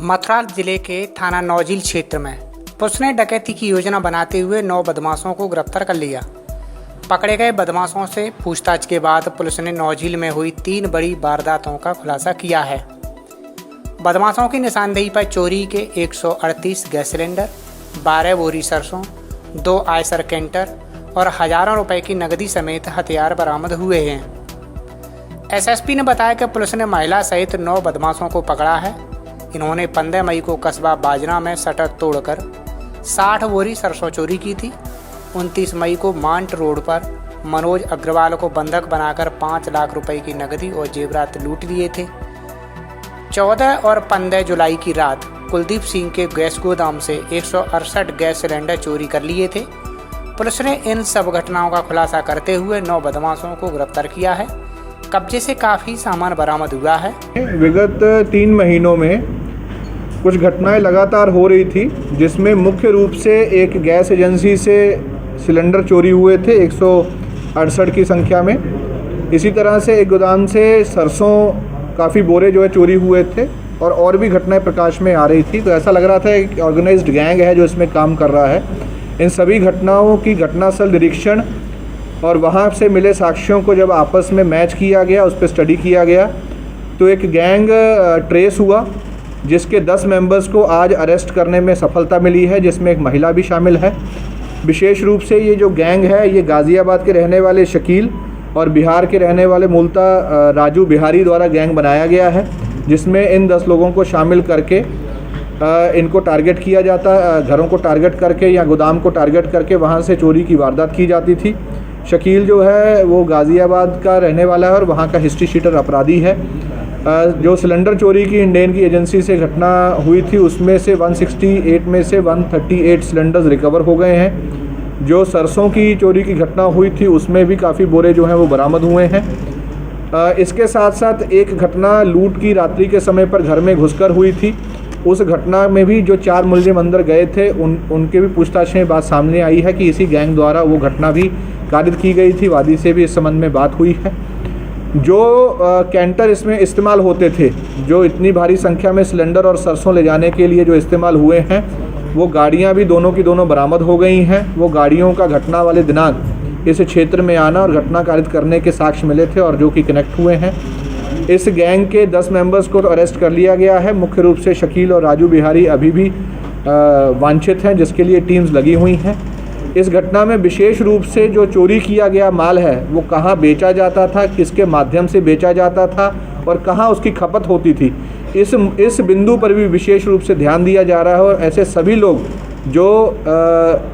मथुरा जिले के थाना नौझील क्षेत्र में पुलिस ने डकैती की योजना बनाते हुए 9 बदमाशों को गिरफ्तार कर लिया। पकड़े गए बदमाशों से पूछताछ के बाद पुलिस ने नौझील में हुई 3 बड़ी वारदातों का खुलासा किया है। बदमाशों की निशानदेही पर चोरी के 138 गैस सिलेंडर, 12 बोरी सरसों, 2 आयसर कैंटर और हजारों रुपए की नकदी समेत हथियार बरामद हुए हैं। एसएसपी ने बताया कि पुलिस ने महिला सहित 9 बदमाशों को पकड़ा है। इन्होंने 15 मई को कस्बा बाजना में शटर तोड़कर 60 बोरी सरसों चोरी की थी। 29 मई को मांट रोड पर मनोज अग्रवाल को बंधक बनाकर 5 लाख रुपए की नकदी और जेवरात लूट लिए थे। 14 और 15 जुलाई की रात कुलदीप सिंह के गैस गोदाम से 168 गैस सिलेंडर चोरी कर लिए थे। पुलिस ने इन सब घटनाओं का खुलासा करते हुए 9 बदमाशों को गिरफ्तार किया है। कब्जे से काफ़ी सामान बरामद हुआ है। विगत 3 महीनों में कुछ घटनाएं लगातार हो रही थी, जिसमें मुख्य रूप से एक गैस एजेंसी से सिलेंडर चोरी हुए थे 168 की संख्या में। इसी तरह से एक गोदाम से सरसों काफ़ी बोरे जो है चोरी हुए थे और भी घटनाएं प्रकाश में आ रही थी। तो ऐसा लग रहा था एक ऑर्गेनाइज्ड गैंग है जो इसमें काम कर रहा है। इन सभी घटनाओं की घटनास्थल निरीक्षण और वहाँ से मिले साक्ष्यों को जब आपस में मैच किया गया, उस पर स्टडी किया गया, तो एक गैंग ट्रेस हुआ जिसके 10 मेंबर्स को आज अरेस्ट करने में सफलता मिली है, जिसमें एक महिला भी शामिल है। विशेष रूप से ये जो गैंग है ये गाज़ियाबाद के रहने वाले शकील और बिहार के रहने वाले मूलतः राजू बिहारी द्वारा गैंग बनाया गया है, जिसमें इन 10 लोगों को शामिल करके इनको टारगेट किया जाता, घरों को टारगेट करके या गोदाम को टारगेट करके वहाँ से चोरी की वारदात की जाती थी। शकील जो है वो गाज़ियाबाद का रहने वाला है और वहाँ का हिस्ट्री शीटर अपराधी है। जो सिलेंडर चोरी की इंडेन की एजेंसी से घटना हुई थी उसमें से 168 में से 138 सिलेंडर्स रिकवर हो गए हैं। जो सरसों की चोरी की घटना हुई थी उसमें भी काफ़ी बोरे जो हैं वो बरामद हुए हैं। इसके साथ साथ एक घटना लूट की रात्रि के समय पर घर में घुसकर हुई थी। उस घटना में भी जो 4 मुलजिम अंदर गए थे उनके भी पूछताछ में बात सामने आई है कि इसी गैंग द्वारा वो घटना भी कारित की गई थी। वादी से भी इस संबंध में बात हुई है। जो कैंटर इसमें इस्तेमाल होते थे, जो इतनी भारी संख्या में सिलेंडर और सरसों ले जाने के लिए जो इस्तेमाल हुए हैं, वो गाड़ियां भी दोनों की दोनों बरामद हो गई हैं। वो गाड़ियों का घटना वाले दिनांक इस क्षेत्र में आना और घटना कारित करने के साक्ष्य मिले थे और जो कि कनेक्ट हुए हैं। इस गैंग के 10 मेंबर्स को अरेस्ट कर लिया गया है। मुख्य रूप से शकील और राजू बिहारी अभी भी वांछित हैं, जिसके लिए टीम्स लगी हुई हैं। इस घटना में विशेष रूप से जो चोरी किया गया माल है वो कहाँ बेचा जाता था, किसके माध्यम से बेचा जाता था और कहाँ उसकी खपत होती थी, इस बिंदु पर भी विशेष रूप से ध्यान दिया जा रहा है। और ऐसे सभी लोग जो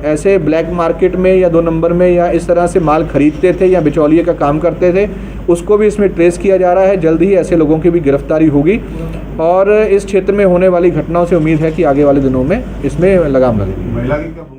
ऐसे ब्लैक मार्केट में या 2 नंबर में या इस तरह से माल खरीदते थे या बिचौलिए का काम करते थे, उसको भी इसमें ट्रेस किया जा रहा है। जल्द ही ऐसे लोगों की भी गिरफ्तारी होगी और इस क्षेत्र में होने वाली घटनाओं से उम्मीद है कि आगे वाले दिनों में इसमें लगाम लगेगी।